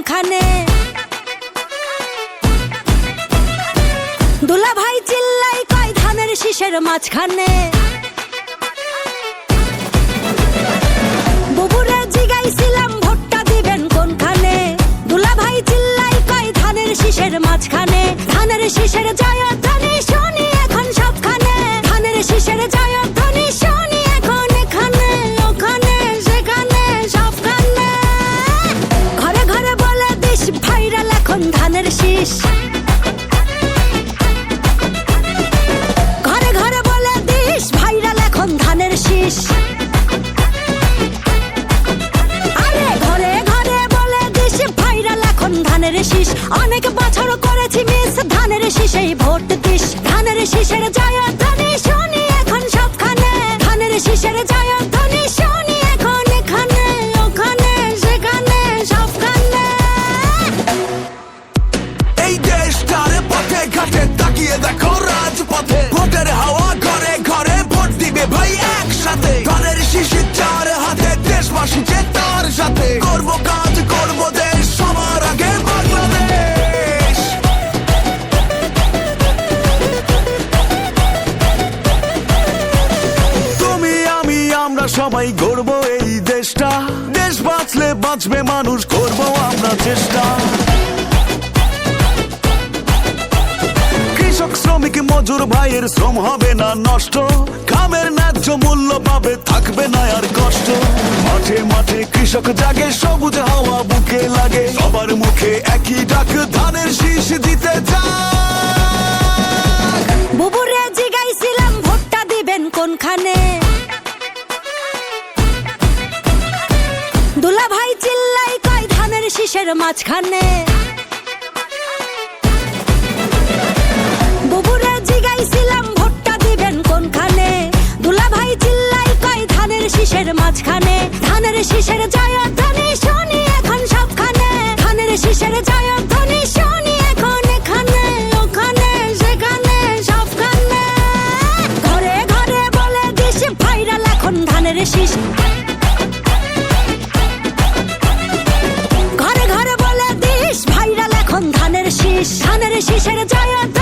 কোনখানে? দুলা ভাই চিল্লাই কয় ধানের শীষের মাঝখানে। বুবুরে জিগাইছিলাম ভোটটা দিবেন কোনখানে? দুলা ভাই চিল্লাই কয় ধানের শীষের মাঝখানে। ধানের শীষের জয়ধ্বনি শুনি এখন সবখানে। ধানের শীষের জয়ধ্বনি শুনি এখন এখানে ওখানে সেখানে সবখানে। ঘরে ঘরে বলে দিস ভাইরাল এখন ধানের শীষ। ঘরে ঘরে বলে দিস ভাইরাল এখন ধানের শীষ। আরে ঘরে ঘরে বলে দিস ভাইরাল এখন ধানের শীষ। অনেক বছর করেছি মিস ধানের শীষেই ভোট দিস। ধানের শীষের জয়ধ্বনি শুনি এখন সবখানে। ধানের শীষের জয়ধ্বনি শুনি এখন এখানে ওখানে সেখানে সবখানে। এই দেশটার পথে ঘাটে তাকিয়ে দেখো রাজপথে। ভোটের হাওয়া ঘরে ঘরে ভোট দিবে ভাই একসাথে। ধানের শীষের চার হাতে দেশবাসী যে তার সাথে। করবো কাজ করবো দেশ সবার আগে বাংলাদেশ। তুমি আমি আমরা সবাই গড়বো এই দেশটা। দেশ বাঁচলে বাঁচবে মানুষ, করবো আমরা চেষ্টা। কৃষক শ্রমিক মজুর ভাইয়ের শ্রম হবে না নষ্ট। কামের ন্যায্য মূল্য পাবে, থাকবে না আর কষ্ট। মাঠে মাঠে কৃষক জাগে, সবুজ হাওয়া বুকে লাগে। সবার মুখে একই ডাক, ধানের শীষ দিতে যাক। বুবুরে জিগাইছিলাম ভোটটা দিবেন কোনখানে? দুলা ভাই চিল্লাই কয় ধানের শীষের মাঝখানে। বুবুরে জিগাইছিলাম ভোটটা দিবেন কোনখানে? দুলা ভাই চিল্লাই কয় ধানের শীষের মাঝখানে। ধানের শীষের জয়ধ্বনি শুনি এখন সবখানে। ধানের শীষের জয়ধ্বনি শুনি এখন এখানে ওখানে সেখানে সবখানে। ঘরে ঘরে বলে দিস ভাইরাল এখন ধানের শীষ। ঘরে ঘরে বলে দিস ভাইরাল এখন ধানের শীষ। ধানের শীষের জয়ধ্বনি